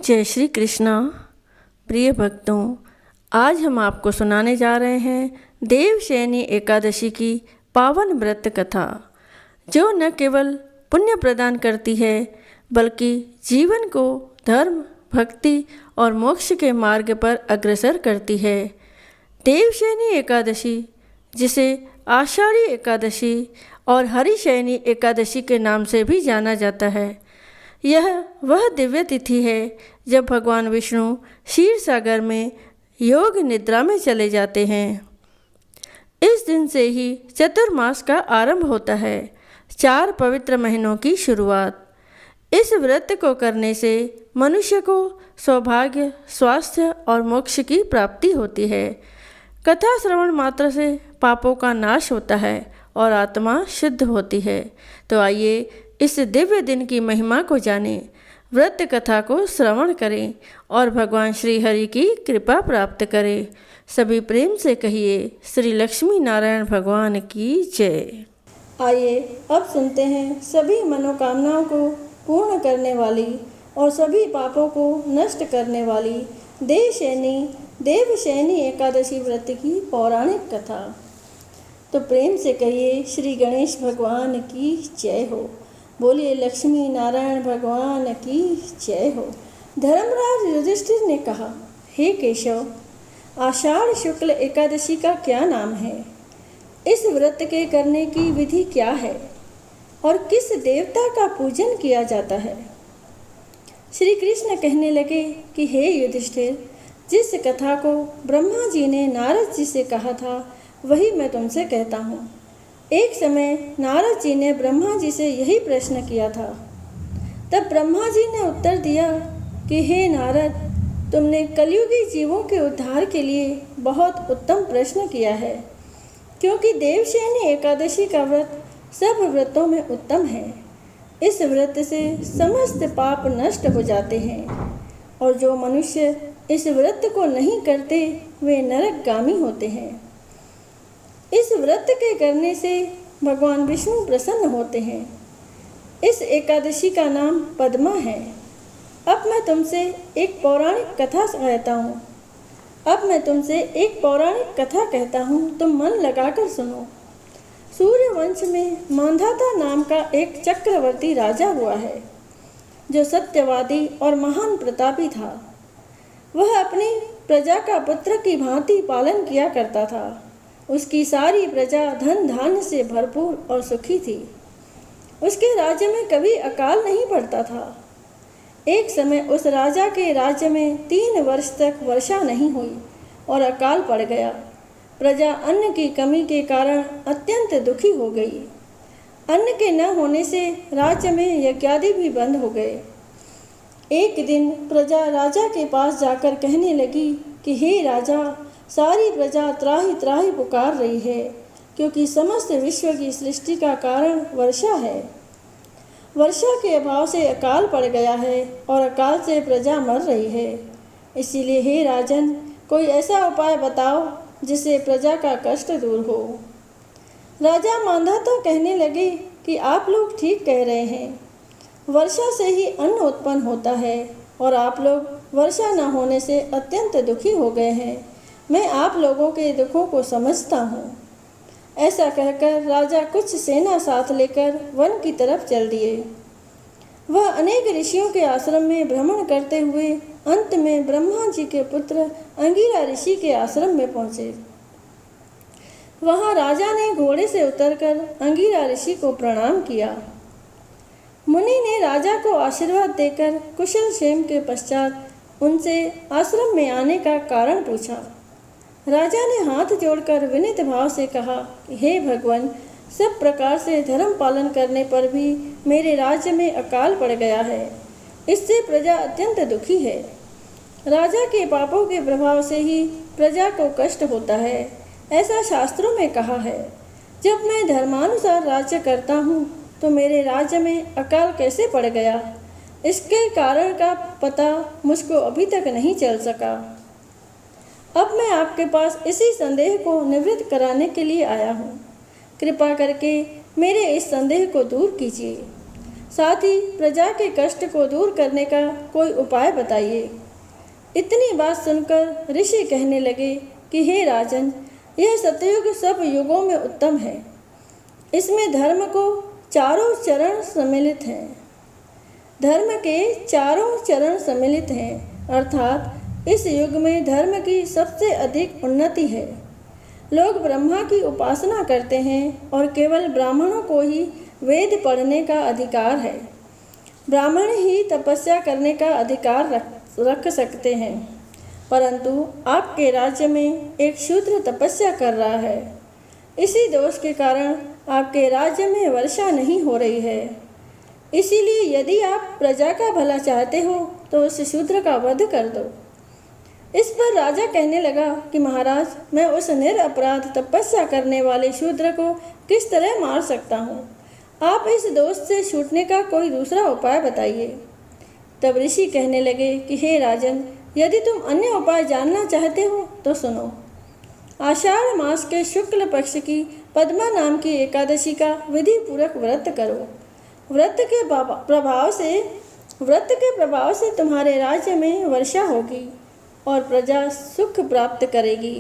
जय श्री कृष्णा। प्रिय भक्तों, आज हम आपको सुनाने जा रहे हैं देवशयनी एकादशी की पावन व्रत कथा, जो न केवल पुण्य प्रदान करती है बल्कि जीवन को धर्म, भक्ति और मोक्ष के मार्ग पर अग्रसर करती है। देवशयनी एकादशी, जिसे आषाढ़ी एकादशी और हरिशयनी एकादशी के नाम से भी जाना जाता है, यह वह दिव्य तिथि है जब भगवान विष्णु क्षीर सागर में योग निद्रा में चले जाते हैं। इस दिन से ही चतुर्मास का आरंभ होता है, 4 पवित्र महीनों की शुरुआत। इस व्रत को करने से मनुष्य को सौभाग्य, स्वास्थ्य और मोक्ष की प्राप्ति होती है। कथा श्रवण मात्र से पापों का नाश होता है और आत्मा शुद्ध होती है। तो आइए इस दिव्य दिन की महिमा को जानें, व्रत कथा को श्रवण करें और भगवान श्री हरि की कृपा प्राप्त करें। सभी प्रेम से कहिए, श्री लक्ष्मी नारायण भगवान की जय। आइए अब सुनते हैं सभी मनोकामनाओं को पूर्ण करने वाली और सभी पापों को नष्ट करने वाली देवशयनी एकादशी व्रत की पौराणिक कथा। तो प्रेम से कहिए, श्री गणेश भगवान की जय हो। बोलिए लक्ष्मी नारायण भगवान की जय हो। धर्मराज युधिष्ठिर ने कहा, हे केशव, आषाढ़ शुक्ल एकादशी का क्या नाम है? इस व्रत के करने की विधि क्या है और किस देवता का पूजन किया जाता है? श्री कृष्ण कहने लगे कि हे युधिष्ठिर, जिस कथा को ब्रह्मा जी ने नारद जी से कहा था वही मैं तुमसे कहता हूँ। एक समय नारद जी ने ब्रह्मा जी से यही प्रश्न किया था। तब ब्रह्मा जी ने उत्तर दिया कि हे नारद, तुमने कलयुगी जीवों के उद्धार के लिए बहुत उत्तम प्रश्न किया है, क्योंकि देवशयनी एकादशी का व्रत सब व्रतों में उत्तम है। इस व्रत से समस्त पाप नष्ट हो जाते हैं और जो मनुष्य इस व्रत को नहीं करते वे नरकगामी होते हैं। इस व्रत के करने से भगवान विष्णु प्रसन्न होते हैं। इस एकादशी का नाम पद्मा है। अब मैं तुमसे एक पौराणिक कथा कहता हूँ, तुम मन लगाकर सुनो। सूर्यवंश में मांधाता नाम का एक चक्रवर्ती राजा हुआ है, जो सत्यवादी और महान प्रतापी था। वह अपनी प्रजा का पुत्र की भांति पालन किया करता था। उसकी सारी प्रजा धन धान्य से भरपूर और सुखी थी। उसके राज्य में कभी अकाल नहीं पड़ता था। एक समय उस राजा के राज्य में 3 वर्ष तक वर्षा नहीं हुई और अकाल पड़ गया। प्रजा अन्न की कमी के कारण अत्यंत दुखी हो गई। अन्न के न होने से राज्य में यज्ञादि भी बंद हो गए। एक दिन प्रजा राजा के पास जाकर कहने लगी कि हे राजा, सारी प्रजा त्राहि त्राहि पुकार रही है, क्योंकि समस्त विश्व की सृष्टि का कारण वर्षा है। वर्षा के अभाव से अकाल पड़ गया है और अकाल से प्रजा मर रही है। इसीलिए हे राजन, कोई ऐसा उपाय बताओ जिससे प्रजा का कष्ट दूर हो। राजा मांधाता कहने लगे कि आप लोग ठीक कह रहे हैं। वर्षा से ही अन्न उत्पन्न होता है और आप लोग वर्षा न होने से अत्यंत दुखी हो गए हैं। मैं आप लोगों के दुखों को समझता हूँ। ऐसा कहकर राजा कुछ सेना साथ लेकर वन की तरफ चल दिए। वह अनेक ऋषियों के आश्रम में भ्रमण करते हुए अंत में ब्रह्मा जी के पुत्र अंगिरा ऋषि के आश्रम में पहुँचे। वहाँ राजा ने घोड़े से उतरकर अंगिरा ऋषि को प्रणाम किया। मुनि ने राजा को आशीर्वाद देकर कुशल क्षेम के पश्चात उनसे आश्रम में आने का कारण पूछा। राजा ने हाथ जोड़कर विनीत भाव से कहा, हे भगवान, सब प्रकार से धर्म पालन करने पर भी मेरे राज्य में अकाल पड़ गया है। इससे प्रजा अत्यंत दुखी है। राजा के पापों के प्रभाव से ही प्रजा को कष्ट होता है, ऐसा शास्त्रों में कहा है। जब मैं धर्मानुसार राज्य करता हूँ तो मेरे राज्य में अकाल कैसे पड़ गया, इसके कारण का पता मुझको अभी तक नहीं चल सका। अब मैं आपके पास इसी संदेह को निवृत्त कराने के लिए आया हूँ। कृपा करके मेरे इस संदेह को दूर कीजिए। साथ ही प्रजा के कष्ट को दूर करने का कोई उपाय बताइए। इतनी बात सुनकर ऋषि कहने लगे कि हे राजन, यह सतयुग सब युगों में उत्तम है। इसमें धर्म को चारों चरण सम्मिलित हैं। धर्म के चारों चरण सम्मिलित हैं, अर्थात इस युग में धर्म की सबसे अधिक उन्नति है। लोग ब्रह्मा की उपासना करते हैं और केवल ब्राह्मणों को ही वेद पढ़ने का अधिकार है। ब्राह्मण ही तपस्या करने का अधिकार रख सकते हैं, परंतु आपके राज्य में एक शूद्र तपस्या कर रहा है। इसी दोष के कारण आपके राज्य में वर्षा नहीं हो रही है। इसीलिए यदि आप प्रजा का भला चाहते हो तो उस शूद्र का वध कर दो। इस पर राजा कहने लगा कि महाराज, मैं उस निरपराध तपस्या करने वाले शूद्र को किस तरह मार सकता हूँ? आप इस दोष से छूटने का कोई दूसरा उपाय बताइए। तब ऋषि कहने लगे कि हे राजन, यदि तुम अन्य उपाय जानना चाहते हो तो सुनो। आषाढ़ मास के शुक्ल पक्ष की पद्मा नाम की एकादशी का विधि पूर्वक व्रत करो। व्रत के प्रभाव से तुम्हारे राज्य में वर्षा होगी और प्रजा सुख प्राप्त करेगी,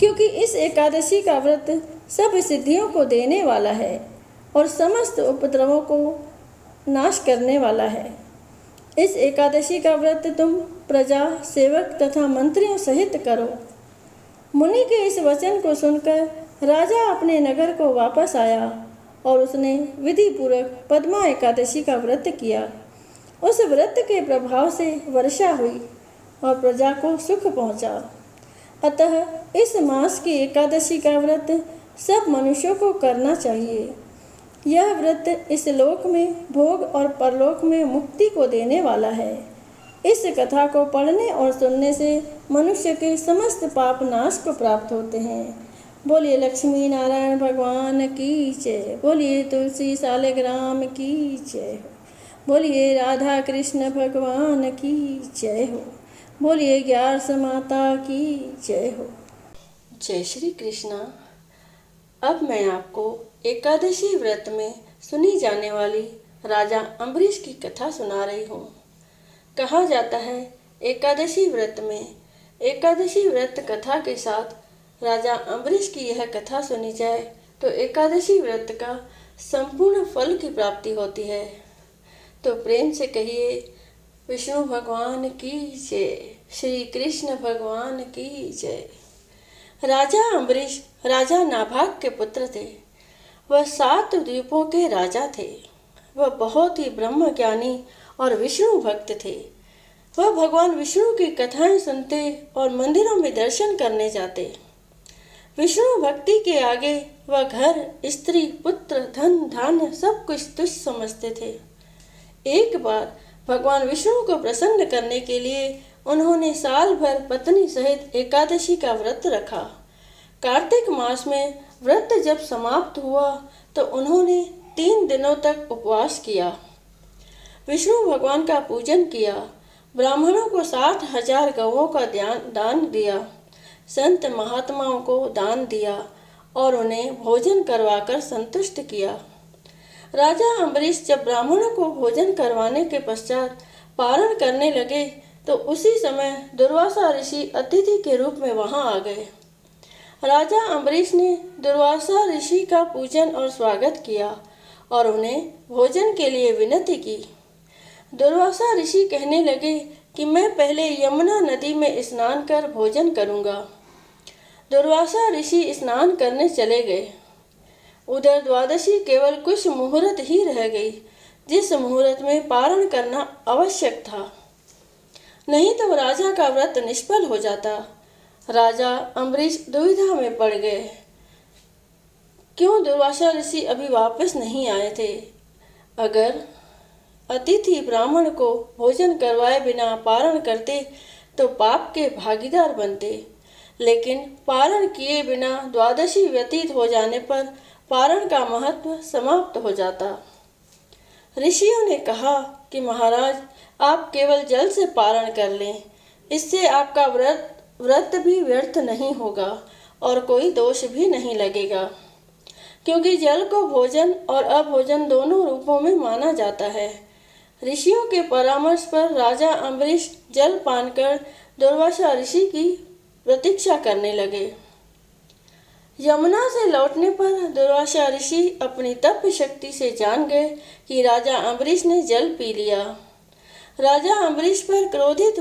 क्योंकि इस एकादशी का व्रत सब सिद्धियों को देने वाला है और समस्त उपद्रवों को नाश करने वाला है। इस एकादशी का व्रत तुम प्रजा, सेवक तथा मंत्रियों सहित करो। मुनि के इस वचन को सुनकर राजा अपने नगर को वापस आया और उसने विधि पूर्वक पद्मा एकादशी का व्रत किया। उस व्रत के प्रभाव से वर्षा हुई और प्रजा को सुख पहुंचा। अतः इस मास की एकादशी का व्रत सब मनुष्यों को करना चाहिए। यह व्रत इस लोक में भोग और परलोक में मुक्ति को देने वाला है। इस कथा को पढ़ने और सुनने से मनुष्य के समस्त पाप नाश को प्राप्त होते हैं। बोलिए लक्ष्मी नारायण भगवान की जय। बोलिए तुलसी सालिग्राम की जय हो। बोलिए राधा कृष्ण भगवान की जय हो। बोलिए ग्यारस माता की जय हो। जय श्री कृष्णा। अब मैं आपको एकादशी व्रत में सुनी जाने वाली राजा अम्बरीश की कथा सुना रही हूँ। कहा जाता है एकादशी व्रत कथा के साथ राजा अम्बरीश की यह कथा सुनी जाए तो एकादशी व्रत का संपूर्ण फल की प्राप्ति होती है। तो प्रेम से कहिए विष्णु भगवान की जय, श्री कृष्ण भगवान की जय। राजा अम्बरीश राजा नाभाग के पुत्र थे। वह 7 द्वीपों के राजा थे। वह बहुत ही ब्रह्म ज्ञानी और विष्णु भक्त थे। वह भगवान विष्णु की कथाएं सुनते और मंदिरों में दर्शन करने जाते। विष्णु भक्ति के आगे वह घर, स्त्री, पुत्र, धन, धान्य सब कुछ तुच्छ समझते थे। एक बार भगवान विष्णु को प्रसन्न करने के लिए उन्होंने साल भर पत्नी सहित एकादशी का व्रत रखा। कार्तिक मास में व्रत जब समाप्त हुआ तो उन्होंने 3 दिनों तक उपवास किया। विष्णु भगवान का पूजन किया। ब्राह्मणों को 60,000 गौओं का दान दिया। संत महात्माओं को दान दिया और उन्हें भोजन करवाकर संतुष्ट किया। राजा अम्बरीश जब ब्राह्मणों को भोजन करवाने के पश्चात पारण करने लगे तो उसी समय दुर्वासा ऋषि अतिथि के रूप में वहां आ गए। राजा अम्बरीश ने दुर्वासा ऋषि का पूजन और स्वागत किया और उन्हें भोजन के लिए विनती की। दुर्वासा ऋषि कहने लगे कि मैं पहले यमुना नदी में स्नान कर भोजन करूंगा। दुर्वासा ऋषि स्नान करने चले गए। उधर द्वादशी केवल कुछ मुहूर्त ही रह गई, जिस मुहूर्त में पारण करना आवश्यक था, नहीं तो राजा का व्रत निष्फल हो जाता। राजा अम्बरीश दुविधा में पड़ गए। क्यों दुर्वासा ऋषि अभी वापस नहीं आए थे? अगर अतिथि ब्राह्मण को भोजन करवाए बिना पारण करते तो पाप के भागीदार बनते, लेकिन पारण किए बिना द्वादशी व्यतीत हो जाने पर पारण का महत्व समाप्त हो जाता। ऋषियों ने कहा कि महाराज, आप केवल जल से पारण कर लें, इससे आपका व्रत भी व्यर्थ नहीं होगा और कोई दोष भी नहीं लगेगा। क्योंकि जल को भोजन और अभोजन दोनों रूपों में माना जाता है। ऋषियों के परामर्श पर राजा अम्बरीश जल पान कर दुर्वासा ऋषि की प्रतीक्षा करने लगे। यमुना से लौटने पर दुर्वासा ऋषि अपनी तप शक्ति से जान गए कि राजा अम्बरीश ने जल पी लिया। राजा अम्बरीश पर क्रोधित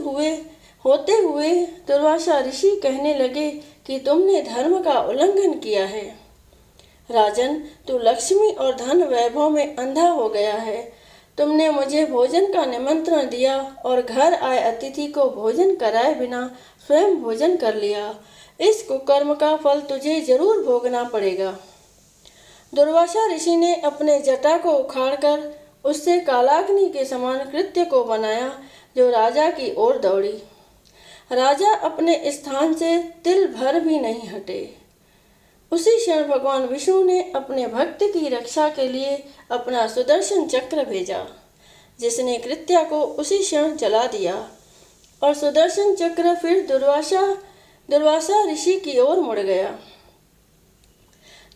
होते हुए दुर्वासा ऋषि कहने लगे कि तुमने धर्म का उल्लंघन किया है। राजन, तू लक्ष्मी और धन वैभव में अंधा हो गया है। तुमने मुझे भोजन का निमंत्रण दिया और घर आए अतिथि को भोजन कराए बिना स्वयं भोजन कर लिया। इस कुकर्म का फल तुझे जरूर भोगना पड़ेगा। दुर्वासा ऋषि ने अपने जटा को उखाड़कर उससे कालाग्नि के समान कृत्य को बनाया, जो राजा की ओर दौड़ी। राजा अपने स्थान से तिल भर भी नहीं हटे। उसी क्षण भगवान विष्णु ने अपने भक्त की रक्षा के लिए अपना सुदर्शन चक्र भेजा, जिसने कृत्या को उसी क्षण जला दिया और सुदर्शन चक्र फिर दुर्वासा ऋषि की ओर मुड़ गया।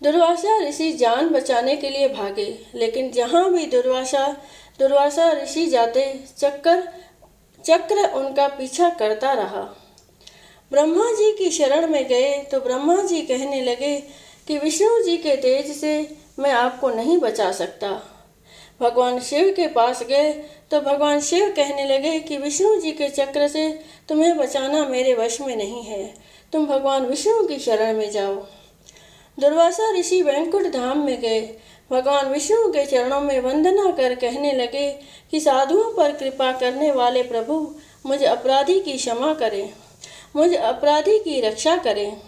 दुर्वासा ऋषि जान बचाने के लिए भागे, लेकिन जहाँ भी दुर्वासा ऋषि जाते चक्र उनका पीछा करता रहा। ब्रह्मा जी की शरण में गए तो ब्रह्मा जी कहने लगे कि विष्णु जी के तेज से मैं आपको नहीं बचा सकता। भगवान शिव के पास गए तो भगवान शिव कहने लगे कि विष्णु जी के चक्र से तुम्हें बचाना मेरे वश में नहीं है, तुम भगवान विष्णु की शरण में जाओ। दुर्वासा ऋषि वैकुंठ धाम में गए। भगवान विष्णु के चरणों में वंदना कर कहने लगे कि साधुओं पर कृपा करने वाले प्रभु, मुझ अपराधी की क्षमा करें, मुझ अपराधी की रक्षा करें।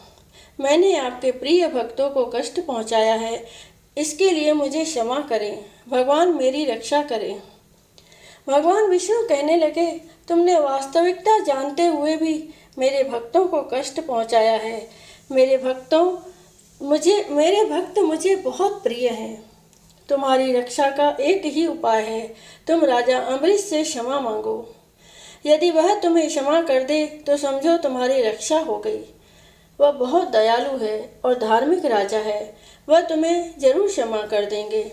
मैंने आपके प्रिय भक्तों को कष्ट पहुंचाया है, इसके लिए मुझे क्षमा करें। भगवान मेरी रक्षा करें। भगवान विष्णु कहने लगे, तुमने वास्तविकता जानते हुए भी मेरे भक्तों को कष्ट पहुंचाया है। मेरे भक्त मुझे बहुत प्रिय हैं। तुम्हारी रक्षा का एक ही उपाय है, तुम राजा अम्बरीश से क्षमा मांगो। यदि वह तुम्हें क्षमा कर दे तो समझो तुम्हारी रक्षा हो गई। वह बहुत दयालु है और धार्मिक राजा है, वह तुम्हें जरूर क्षमा कर देंगे।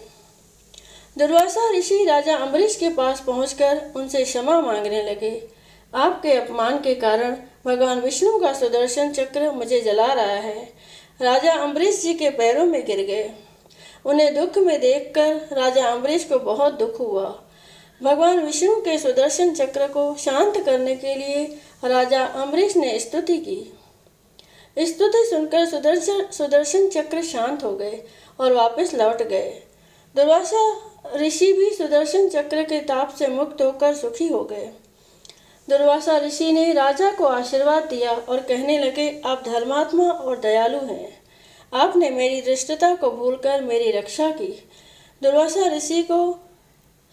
दुर्वासा ऋषि राजा अम्बरीश के पास पहुंचकर उनसे क्षमा मांगने लगे। आपके अपमान के कारण भगवान विष्णु का सुदर्शन चक्र मुझे जला रहा है। राजा अम्बरीश जी के पैरों में गिर गए। उन्हें दुख में देखकर राजा अम्बरीश को बहुत दुख हुआ। भगवान विष्णु के सुदर्शन चक्र को शांत करने के लिए राजा अम्बरीश ने स्तुति की। स्तुति सुनकर सुदर्शन चक्र शांत हो गए और वापस लौट गए। दुर्वासा ऋषि भी सुदर्शन चक्र के ताप से मुक्त होकर सुखी हो गए। दुर्वासा ऋषि ने राजा को आशीर्वाद दिया और कहने लगे, आप धर्मात्मा और दयालु हैं। आपने मेरी दृष्टता को भूलकर मेरी रक्षा की। दुर्वासा ऋषि को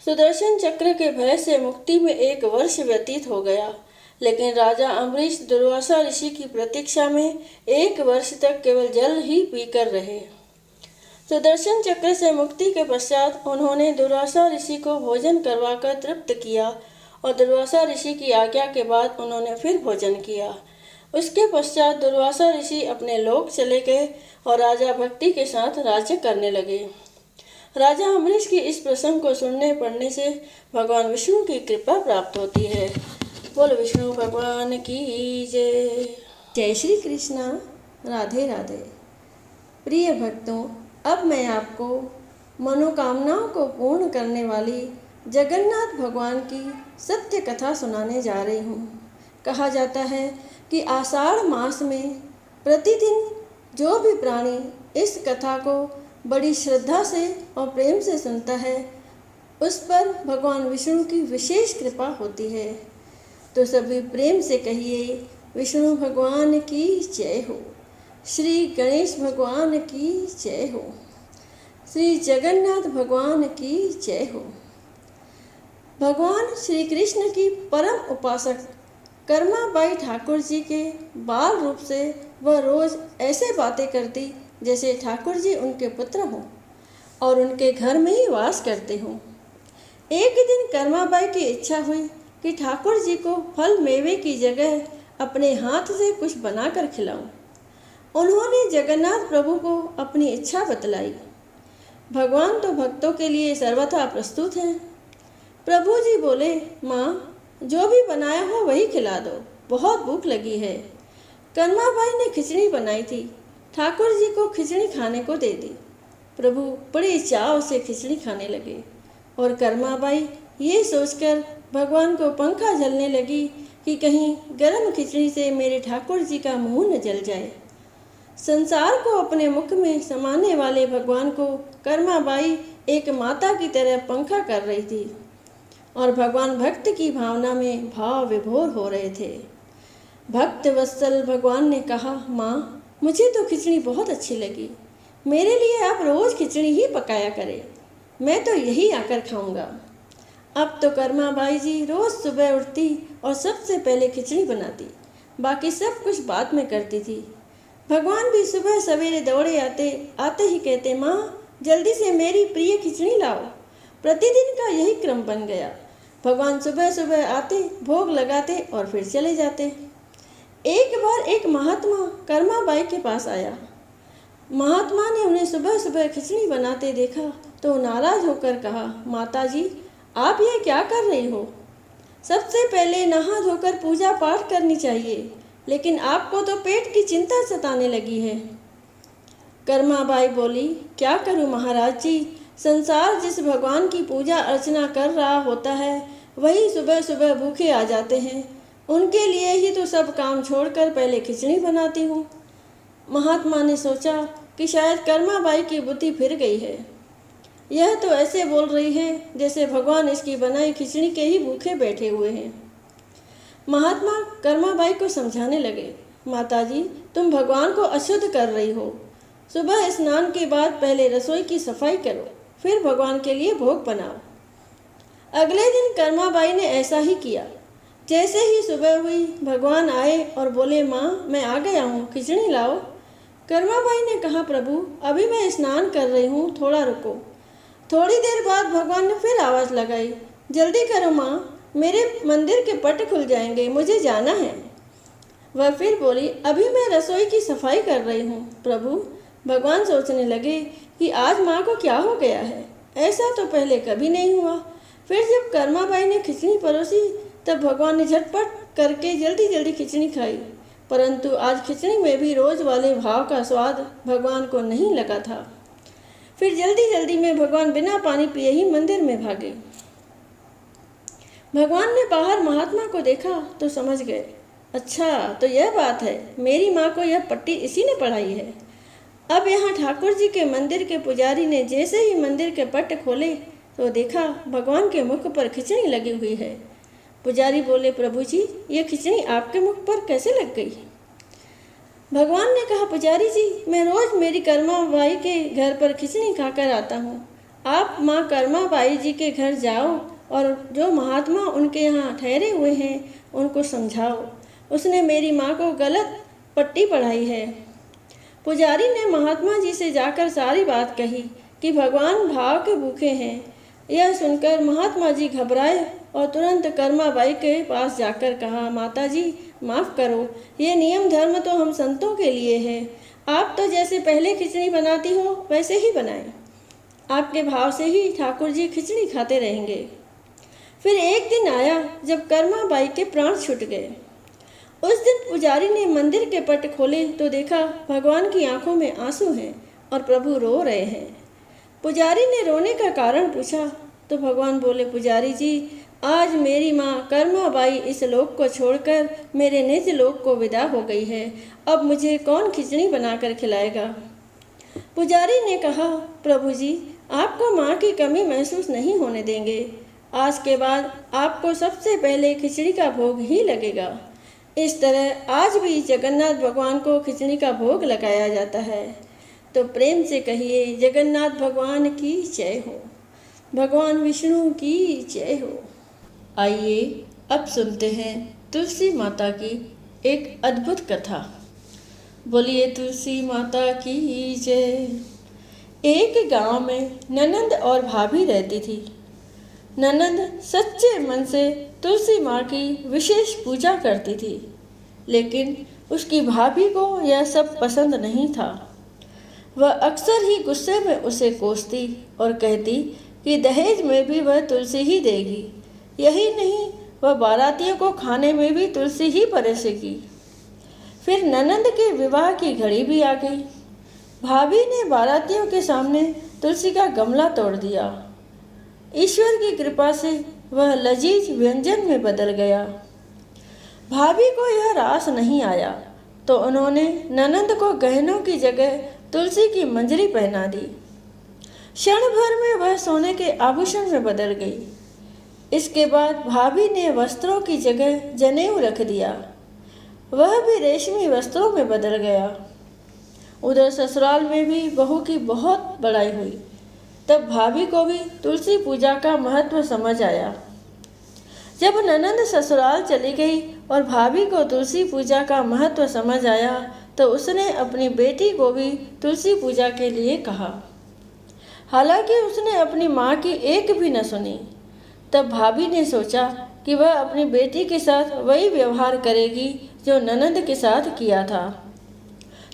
सुदर्शन चक्र के भय से मुक्ति में 1 वर्ष व्यतीत हो गया, लेकिन राजा अम्बरीश दुर्वासा ऋषि की प्रतीक्षा में 1 वर्ष तक केवल जल ही पीकर रहे। सुदर्शन चक्र से मुक्ति के पश्चात उन्होंने दुर्वासा ऋषि को भोजन करवाकर तृप्त किया और दुर्वासा ऋषि की आज्ञा के बाद उन्होंने फिर भोजन किया। उसके पश्चात दुर्वासा ऋषि अपने लोक चले गए और राजा भक्ति के साथ राज्य करने लगे। राजा अम्बरीश की इस प्रसंग को सुनने पढ़ने से भगवान विष्णु की कृपा प्राप्त होती है। बोल विष्णु भगवान की जय। जय श्री कृष्णा। राधे राधे। प्रिय भक्तों, अब मैं आपको मनोकामनाओं को पूर्ण करने वाली जगन्नाथ भगवान की सत्य कथा सुनाने जा रही हूँ। कहा जाता है कि आषाढ़ मास में प्रतिदिन जो भी प्राणी इस कथा को बड़ी श्रद्धा से और प्रेम से सुनता है, उस पर भगवान विष्णु की विशेष कृपा होती है। तो सभी प्रेम से कहिए, विष्णु भगवान की जय हो, श्री गणेश भगवान की जय हो, श्री जगन्नाथ भगवान की जय हो। भगवान श्री कृष्ण की परम उपासक कर्माबाई ठाकुर जी के बाल रूप से वह रोज ऐसे बातें करती जैसे ठाकुर जी उनके पुत्र हों और उनके घर में ही वास करते हों। एक दिन कर्माबाई की इच्छा हुई कि ठाकुर जी को फल मेवे की जगह अपने हाथ से कुछ बनाकर खिलाऊं। उन्होंने जगन्नाथ प्रभु को अपनी इच्छा बतलाई। भगवान तो भक्तों के लिए सर्वथा प्रस्तुत हैं। प्रभु जी बोले, माँ, जो भी बनाया हो वही खिला दो, बहुत भूख लगी है। कर्माबाई ने खिचड़ी बनाई थी, ठाकुर जी को खिचड़ी खाने को दे दी। प्रभु बड़े चाव से खिचड़ी खाने लगे और कर्माबाई ये सोचकर भगवान को पंखा झलने लगी कि कहीं गर्म खिचड़ी से मेरे ठाकुर जी का मुंह न जल जाए। संसार को अपने मुख में समाने वाले भगवान को कर्माबाई एक माता की तरह पंखा कर रही थी और भगवान भक्त की भावना में भाव विभोर हो रहे थे। भक्त वत्सल भगवान ने कहा, माँ, मुझे तो खिचड़ी बहुत अच्छी लगी, मेरे लिए आप रोज़ खिचड़ी ही पकाया करें, मैं तो यही आकर खाऊंगा। अब तो कर्माबाई जी रोज़ सुबह उठती और सबसे पहले खिचड़ी बनाती, बाकी सब कुछ बाद में करती थी। भगवान भी सुबह सवेरे दौड़े आते ही कहते, माँ, जल्दी से मेरी प्रिय खिचड़ी लाओ। प्रतिदिन का यही क्रम बन गया। भगवान सुबह सुबह आते, भोग लगाते और फिर चले जाते। एक बार एक महात्मा कर्माबाई के पास आया। महात्मा ने उन्हें सुबह सुबह खिचड़ी बनाते देखा तो नाराज होकर कहा, माता जी, आप ये क्या कर रही हो? सबसे पहले नहा धोकर पूजा पाठ करनी चाहिए, लेकिन आपको तो पेट की चिंता सताने लगी है। कर्माबाई बोली, क्या करूं महाराज जी, संसार जिस भगवान की पूजा अर्चना कर रहा होता है वही सुबह सुबह भूखे आ जाते हैं, उनके लिए ही तो सब काम छोड़कर पहले खिचड़ी बनाती हूँ। महात्मा ने सोचा कि शायद कर्माबाई की बुद्धि फिर गई है। यह तो ऐसे बोल रही है जैसे भगवान इसकी बनाई खिचड़ी के ही भूखे बैठे हुए हैं। महात्मा कर्माबाई को समझाने लगे, माता जी, तुम भगवान को अशुद्ध कर रही हो। सुबह स्नान के बाद पहले रसोई की सफाई करो, फिर भगवान के लिए भोग बनाओ। अगले दिन कर्माबाई ने ऐसा ही किया। जैसे ही सुबह हुई भगवान आए और बोले, माँ, मैं आ गया हूँ, खिचड़ी लाओ। कर्माबाई ने कहा, प्रभु, अभी मैं स्नान कर रही हूँ, थोड़ा रुको। थोड़ी देर बाद भगवान ने फिर आवाज़ लगाई, जल्दी करो माँ, मेरे मंदिर के पट खुल जाएंगे, मुझे जाना है। वह फिर बोली, अभी मैं रसोई की सफाई कर रही हूँ। प्रभु, भगवान सोचने लगे कि आज माँ को क्या हो गया है, ऐसा तो पहले कभी नहीं हुआ। फिर जब कर्माबाई ने खिचड़ी परोसी तब भगवान ने झटपट करके जल्दी जल्दी खिचड़ी खाई, परंतु आज खिचड़ी में भी रोज़ वाले भाव का स्वाद भगवान को नहीं लगा था। फिर जल्दी जल्दी में भगवान बिना पानी पिए ही मंदिर में भागे। भगवान ने बाहर महात्मा को देखा तो समझ गए, अच्छा तो यह बात है, मेरी माँ को यह पट्टी इसी ने पढ़ाई है। अब यहाँ ठाकुर जी के मंदिर के पुजारी ने जैसे ही मंदिर के पट खोले तो देखा भगवान के मुख पर खिचड़ी लगी हुई है। पुजारी बोले, प्रभु जी, ये खिचड़ी आपके मुख पर कैसे लग गई? भगवान ने कहा, पुजारी जी, मैं रोज़ मेरी कर्माबाई के घर पर खिचड़ी खाकर आता हूँ। आप माँ कर्माबाई जी के घर जाओ और जो महात्मा उनके यहाँ ठहरे हुए हैं उनको समझाओ, उसने मेरी माँ को गलत पट्टी पढ़ाई है। पुजारी ने महात्मा जी से जाकर सारी बात कही कि भगवान भाव के भूखे हैं। यह सुनकर महात्मा जी घबराए और तुरंत कर्माबाई के पास जाकर कहा, माता जी, माफ़ करो, ये नियम धर्म तो हम संतों के लिए है। आप तो जैसे पहले खिचड़ी बनाती हो वैसे ही बनाएं। आपके भाव से ही ठाकुर जी खिचड़ी खाते रहेंगे। फिर एक दिन आया जब कर्माबाई के प्राण छूट गए। उस दिन पुजारी ने मंदिर के पट खोले तो देखा भगवान की आंखों में आंसू हैं और प्रभु रो रहे हैं। पुजारी ने रोने का कारण पूछा तो भगवान बोले, पुजारी जी, आज मेरी माँ कर्माबाई इस लोक को छोड़कर मेरे निज लोक को विदा हो गई है। अब मुझे कौन खिचड़ी बनाकर खिलाएगा? पुजारी ने कहा, प्रभु जी, आपको माँ की कमी महसूस नहीं होने देंगे। आज के बाद आपको सबसे पहले खिचड़ी का भोग ही लगेगा। इस तरह आज भी जगन्नाथ भगवान को खिचड़ी का भोग लगाया जाता है। तो प्रेम से कहिए, जगन्नाथ भगवान की जय हो, भगवान विष्णु की जय हो। आइए अब सुनते हैं तुलसी माता की एक अद्भुत कथा। बोलिए तुलसी माता की जय। एक गांव में ननंद और भाभी रहती थी। ननंद सच्चे मन से तुलसी माँ की विशेष पूजा करती थी, लेकिन उसकी भाभी को यह सब पसंद नहीं था। वह अक्सर ही गुस्से में उसे कोसती और कहती कि दहेज में भी वह तुलसी ही देगी। यही नहीं, वह बारातियों को खाने में भी तुलसी ही परोसेगी। फिर ननंद के विवाह की घड़ी भी आ गई। भाभी ने बारातियों के सामने तुलसी का गमला तोड़ दिया। ईश्वर की कृपा से वह लजीज व्यंजन में बदल गया। भाभी को यह रास नहीं आया तो उन्होंने ननंद को गहनों की जगह तुलसी की मंजरी पहना दी। क्षण भर में वह सोने के आभूषण में बदल गई। इसके बाद भाभी ने वस्त्रों की जगह जनेऊ रख दिया। वह भी रेशमी वस्त्रों में बदल गया। उधर ससुराल में भी बहू की बहुत बड़ाई हुई। तब भाभी को भी तुलसी पूजा का महत्व समझ आया। जब ननंद ससुराल चली गई और भाभी को तुलसी पूजा का महत्व समझ आया तो उसने अपनी बेटी को भी तुलसी पूजा के लिए कहा। हालांकि उसने अपनी माँ की एक भी न सुनी। तब भाभी ने सोचा कि वह अपनी बेटी के साथ वही व्यवहार करेगी जो ननंद के साथ किया था,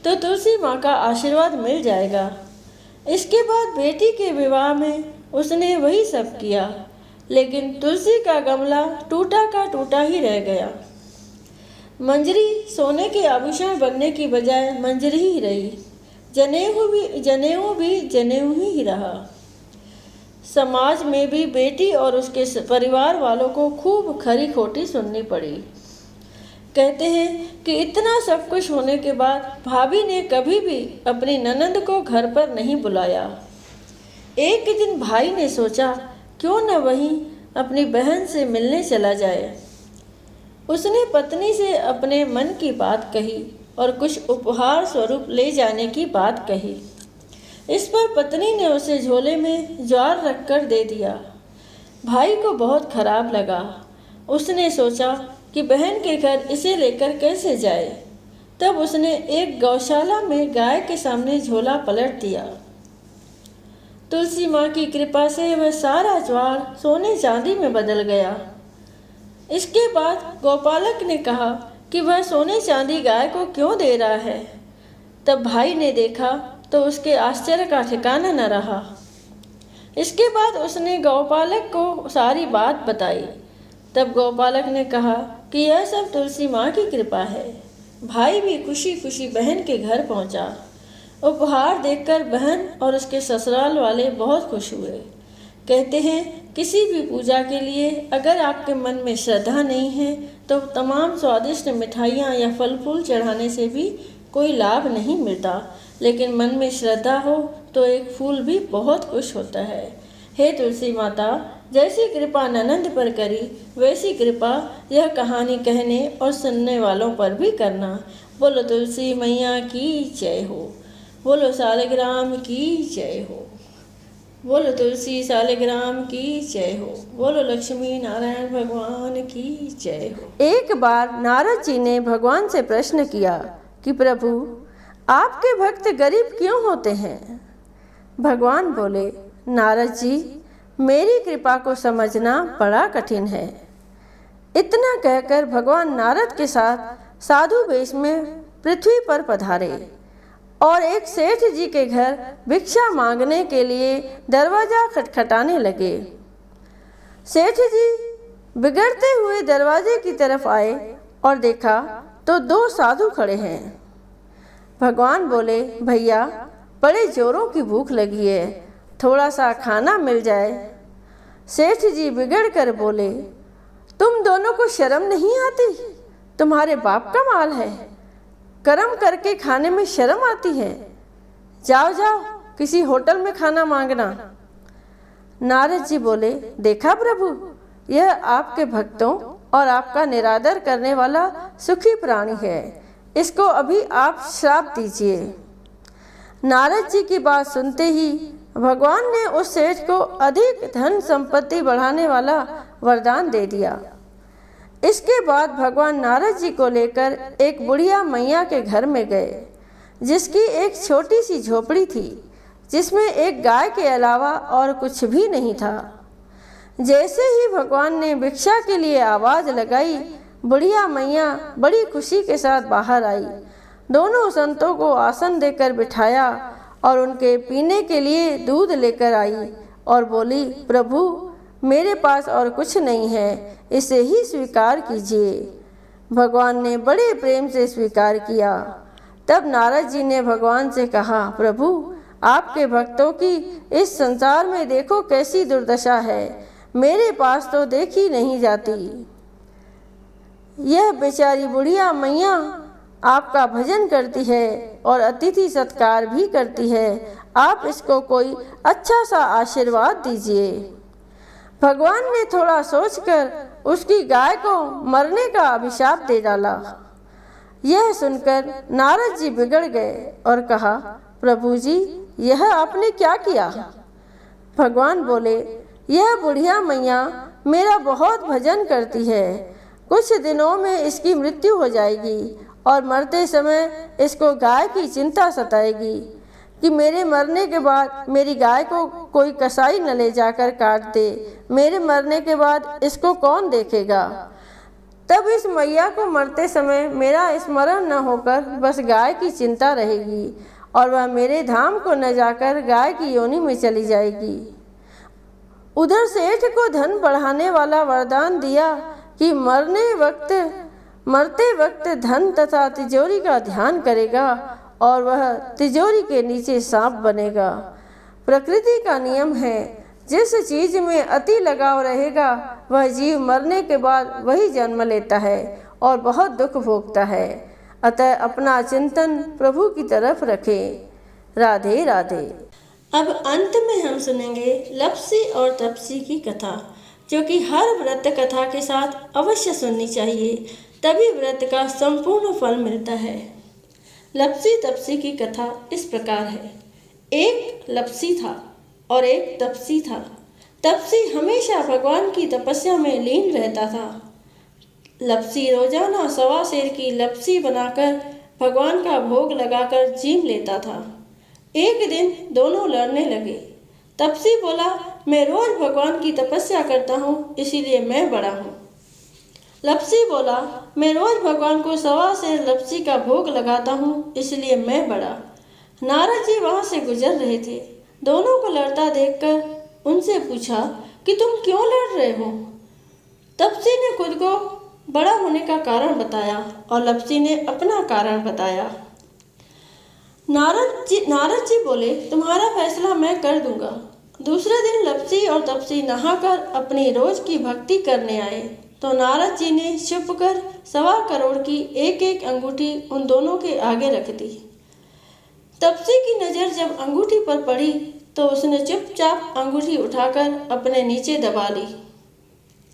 तो तुलसी माँ का आशीर्वाद मिल जाएगा। इसके बाद बेटी के विवाह में उसने वही सब किया, लेकिन तुलसी का गमला टूटा का टूटा ही रह गया। मंजरी सोने के आभूषण बनने की बजाय मंजरी ही रही। जनेऊ भी जनेऊ ही रहा। समाज में भी बेटी और उसके परिवार वालों को खूब खरी खोटी सुननी पड़ी। कहते हैं कि इतना सब कुछ होने के बाद भाभी ने कभी भी अपनी ननंद को घर पर नहीं बुलाया। एक दिन भाई ने सोचा क्यों न वहीं अपनी बहन से मिलने चला जाए। उसने पत्नी से अपने मन की बात कही और कुछ उपहार स्वरूप ले जाने की बात कही। इस पर पत्नी ने उसे झोले में ज्वार रखकर दे दिया। भाई को बहुत खराब लगा। उसने सोचा कि बहन के घर इसे लेकर कैसे जाए। तब उसने एक गौशाला में गाय के सामने झोला पलट दिया। तुलसी माँ की कृपा से वह सारा ज्वार सोने चांदी में बदल गया। इसके बाद गौपालक ने कहा कि वह सोने चांदी गाय को क्यों दे रहा है। तब भाई ने देखा तो उसके आश्चर्य का ठिकाना न रहा। इसके बाद उसने गौपालक को सारी बात बताई। तब गौपालक ने कहा कि यह सब तुलसी माँ की कृपा है। भाई भी खुशी खुशी बहन के घर पहुँचा। उपहार देखकर बहन और उसके ससुराल वाले बहुत खुश हुए। कहते हैं किसी भी पूजा के लिए अगर आपके मन में श्रद्धा नहीं है तो तमाम स्वादिष्ट मिठाइयाँ या फल फूल चढ़ाने से भी कोई लाभ नहीं मिलता, लेकिन मन में श्रद्धा हो तो एक फूल भी बहुत खुश होता है। हे तुलसी माता, जैसी कृपा ननंद पर करी वैसी कृपा यह कहानी कहने और सुनने वालों पर भी करना। बोलो तुलसी मैया की जय हो। बोलो सालिग्राम की जय हो। बोलो तुलसी सालिग्राम की जय हो। बोलो लक्ष्मी नारायण भगवान की जय हो। एक बार नारद जी ने भगवान से प्रश्न किया कि प्रभु, आपके भक्त गरीब क्यों होते हैं? भगवान बोले, नारद जी, मेरी कृपा को समझना बड़ा कठिन है। इतना कहकर भगवान नारद के साथ साधु वेश में पृथ्वी पर पधारे और एक सेठ जी के घर भिक्षा मांगने के लिए दरवाजा खटखटाने लगे। सेठ जी बिगड़ते हुए दरवाजे की तरफ आए और देखा तो दो साधु खड़े हैं। भगवान बोले, भैया, बड़े जोरों की भूख लगी है, थोड़ा सा खाना मिल जाए। सेठ जी बिगड़ कर बोले, तुम दोनों को शर्म नहीं आती? तुम्हारे बाप का माल है, कर्म करके खाने में शर्म आती है। जाओ जाओ, किसी होटल में खाना मांगना। नारद जी बोले, देखा प्रभु, यह आपके भक्तों और आपका निरादर करने वाला सुखी प्राणी है, इसको अभी आप श्राप दीजिए। नारद जी की बात सुनते ही भगवान ने उस सेठ को अधिक धन संपत्ति बढ़ाने वाला वरदान दे दिया। इसके बाद भगवान नारद जी को लेकर एक बुढ़िया मैया के घर में गए, जिसकी एक छोटी सी झोपड़ी थी, जिसमें एक गाय के अलावा और कुछ भी नहीं था। जैसे ही भगवान ने भिक्षा के लिए आवाज़ लगाई, बुढ़िया मैया बड़ी खुशी के साथ बाहर आई। दोनों संतों को आसन देकर बिठाया और उनके पीने के लिए दूध लेकर आई और बोली, प्रभु मेरे पास और कुछ नहीं है, इसे ही स्वीकार कीजिए। भगवान ने बड़े प्रेम से स्वीकार किया। तब नारद जी ने भगवान से कहा, प्रभु आपके भक्तों की इस संसार में देखो कैसी दुर्दशा है, मेरे पास तो देखी नहीं जाती। यह बेचारी बुढ़िया मैया आपका भजन करती है और अतिथि सत्कार भी करती है, आप इसको कोई अच्छा सा आशीर्वाद दीजिए। भगवान ने थोड़ा सोचकर उसकी गाय को मरने का अभिशाप दे डाला। यह सुनकर नारद जी बिगड़ गए और कहा, प्रभु जी यह आपने क्या किया? भगवान बोले, यह बुढ़िया मैया मेरा बहुत भजन करती है, कुछ दिनों में इसकी मृत्यु हो जाएगी और मरते समय इसको गाय की चिंता सताएगी कि मेरे मरने के बाद मेरी गाय को कोई कसाई न ले जाकर काट दे, मेरे मरने के बाद इसको कौन देखेगा। तब इस मैया को मरते समय मेरा स्मरण न होकर बस गाय की चिंता रहेगी और वह मेरे धाम को न जाकर गाय की योनि में चली जाएगी। उधर सेठ को धन बढ़ाने वाला वरदान दिया कि मरते वक्त धन तथा तिजोरी का ध्यान करेगा और वह तिजोरी के नीचे सांप बनेगा। प्रकृति का नियम है, जिस चीज में अति लगाव रहेगा वह जीव मरने के बाद वही जन्म लेता है और बहुत दुख भोगता है। अतः अपना चिंतन प्रभु की तरफ रखें। राधे राधे। अब अंत में हम सुनेंगे लप्सी और तपसी की कथा, जो कि हर व्रत कथा के साथ अवश्य सुननी चाहिए, तभी व्रत का संपूर्ण फल मिलता है। लप्सी तपसी की कथा इस प्रकार है। एक लप्सी था और एक तपसी था। तपसी हमेशा भगवान की तपस्या में लीन रहता था। लप्सी रोजाना 1.25 सेर की लप्सी बनाकर भगवान का भोग लगाकर जीम लेता था। एक दिन दोनों लड़ने लगे। तपसी बोला, मैं रोज भगवान की तपस्या करता हूँ, इसीलिए मैं बड़ा हूँ। लप्सी बोला, मैं रोज भगवान को 1.25 सेर लप्सी का भोग लगाता हूँ, इसलिए मैं बड़ा। नारद जी वहाँ से गुजर रहे थे। दोनों को लड़ता देखकर उनसे पूछा कि तुम क्यों लड़ रहे हो। तपसी ने खुद को बड़ा होने का कारण बताया और लप्सी ने अपना कारण बताया। नारद जी बोले, तुम्हारा फैसला मैं कर दूंगा। दूसरे दिन लप्सी और तपसी नहाकर अपनी रोज की भक्ति करने आए तो नारद जी ने चुप कर 1.25 करोड़ की एक अंगूठी उन दोनों के आगे रख दी। तपसी की नज़र जब अंगूठी पर पड़ी तो उसने चुपचाप अंगूठी उठाकर अपने नीचे दबा ली।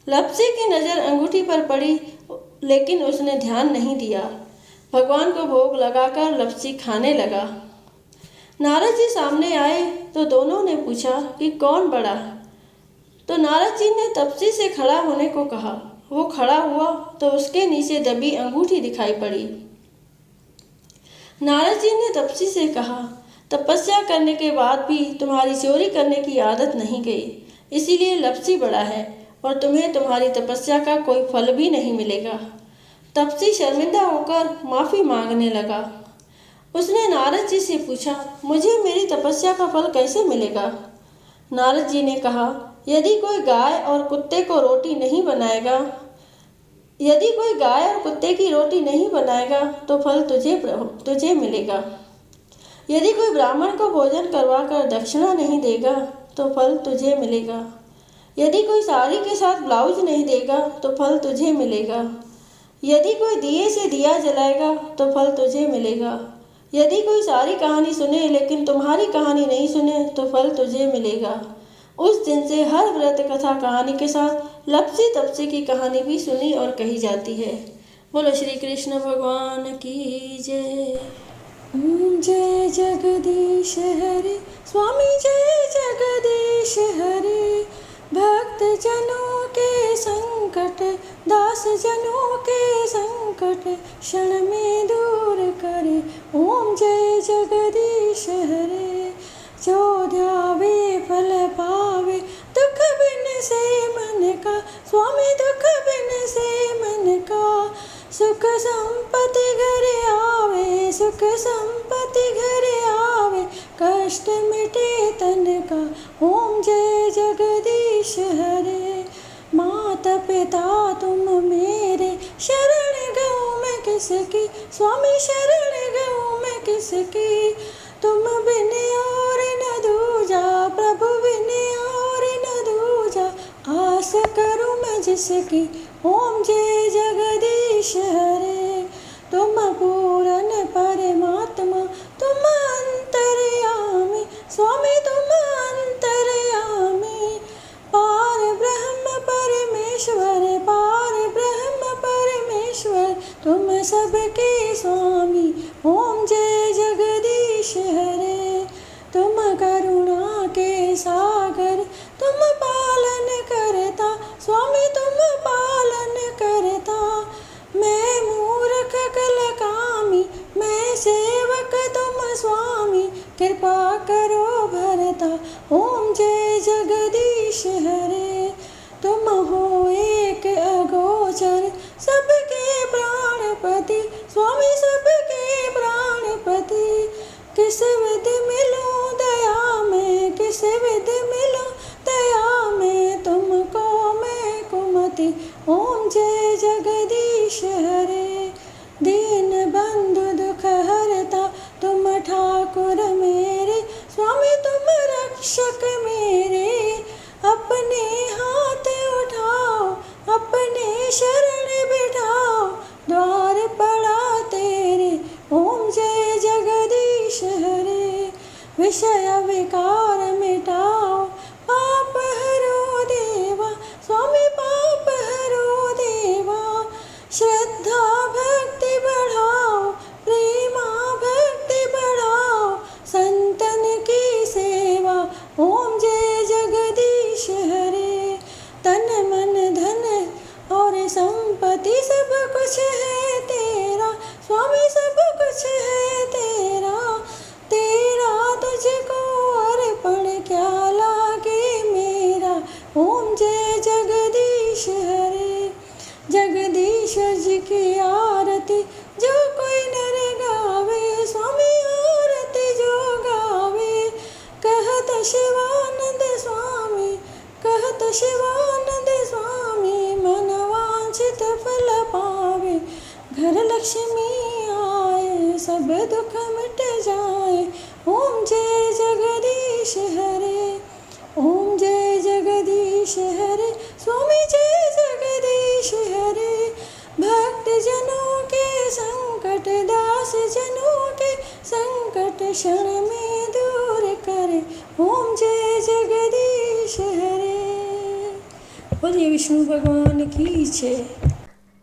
लप्सी की नज़र अंगूठी पर पड़ी लेकिन उसने ध्यान नहीं दिया। भगवान को भोग लगाकर लप्सी खाने लगा। नारद जी सामने आए तो दोनों ने पूछा कि कौन बड़ा। तो नारद जी ने तपसी से खड़ा होने को कहा। वो खड़ा हुआ तो उसके नीचे दबी अंगूठी दिखाई पड़ी। नारद जी ने तपसी से कहा, तपस्या करने के बाद भी तुम्हारी चोरी करने की आदत नहीं गई, इसीलिए लप्सी बड़ा है और तुम्हें तुम्हारी तपस्या का कोई फल भी नहीं मिलेगा। तपसी शर्मिंदा होकर माफ़ी मांगने लगा। उसने नारद जी से पूछा, मुझे मेरी तपस्या का फल कैसे मिलेगा। नारद जी ने कहा, यदि कोई गाय और कुत्ते की रोटी नहीं बनाएगा तो फल तुझे मिलेगा। यदि कोई ब्राह्मण को भोजन करवाकर दक्षिणा नहीं देगा तो फल तुझे मिलेगा। यदि कोई साड़ी के साथ ब्लाउज नहीं देगा तो फल तुझे मिलेगा। यदि कोई दिए से दिया जलाएगा तो फल तुझे मिलेगा। यदि कोई सारी कहानी सुने लेकिन तुम्हारी कहानी नहीं सुने तो फल तुझे मिलेगा। उस दिन से हर व्रत कथा कहानी के साथ लप्सी तपसी की कहानी भी सुनी और कही जाती है। बोलो श्री कृष्ण भगवान की जय। जय जगदीश हरे स्वामी, जय जगदीश हरे। भक्त जनों के संकट, दास जनों के संकट क्षण में दूर करे। ओम जय जगदीश हरे। जो ध्यावे फल पावे, दुख बिन से मन का स्वामी, दुख बिन से मन का। सुख संपत्ति घर आवे, सुख संपत्ति घर आवे। कष्ट मिटे तन का। ओम जय जगदीश हरे। माता पिता तुम मेरे, शरण गऊँ मैं किसकी। स्वामी शरण गऊँ मैं किसकी। तुम बिन और न दूजा, प्रभु बिन और न दूजा। आस करूँ मैं जिसकी। ओम जय जगदीश हरे। तुम पूरन परमात्मा, तुम अंतर्यामी। स्वामी तुम अंतर्यामी। पार ब्रह्म परमेश्वर, पार ब्रह्म परमेश्वर। तुम सबके स्वामी। ओम जय जगदीश हरे। तुम करुणा के सागर, तुम पालन करता। स्वामी तुम पालन करता। मैं मूर्ख कलकामी, मैं सेवक तुम स्वामी। कृपा करो भरता। ओम जय जगदीश हरे। तुम हो एक अगोचर, सबके प्राणपति। स्वामी सबके प्राणपति। किस विध मिलूं दया में, किस विध मिलूं दया में। तुमको मैं कुमति। ओम जय जगदीश हरे। दीन बंधु दुख हरता, तुम ठाकुर मेरे। स्वामी तुम रक्षक मेरे। अपने हाथ उठाओ, अपने शरण बिठाओ। द्वार पड़ा तेरे। ओम जय जगदीश हरे। विषय विकार मिटाओ, पाप हरो देवा। स्वामी पाप हरो देवा। श्रद्धा भक्ति बढ़ाओ, प्रेमा भक्ति बढ़ाओ। संतन की सेवा। ओम जय जगदीश हरे। तन मन धन और संपत्ति सब कुछ है तेरा। स्वामी सब कुछ है तेरा। तेरा तुझको अर्पण क्या लागे मेरा। ओम जय जगदीश हरे। जगदीश्वर जी की आरती जो कोई नर गावे। स्वामी आरती जो गावे। कहत शिवानंद स्वामी, कहत शिवानंद स्वामी। मन वांछित फल पावे, घर लक्ष्मी आए। सब दुख मिट जाए। ओम जय जगदीश हरे। ओम जय जगदीश हरे। स्वामी जय जगदीश हरे। भक्त जनों के संकट, दास जनों के संकट। क्षण में दूर करे। ओम जय जगदीश हरे। बोलिए विष्णु भगवान की जय।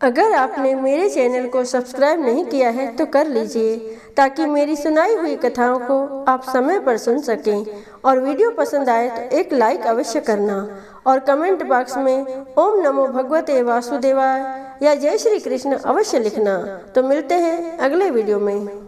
अगर आपने मेरे चैनल को सब्सक्राइब नहीं किया है तो कर लीजिए, ताकि मेरी सुनाई हुई कथाओं को आप समय पर सुन सकें। और वीडियो पसंद आए तो एक लाइक अवश्य करना और कमेंट बॉक्स में ओम नमो भगवते वासुदेवाय या जय श्री कृष्ण अवश्य लिखना। तो मिलते हैं अगले वीडियो में।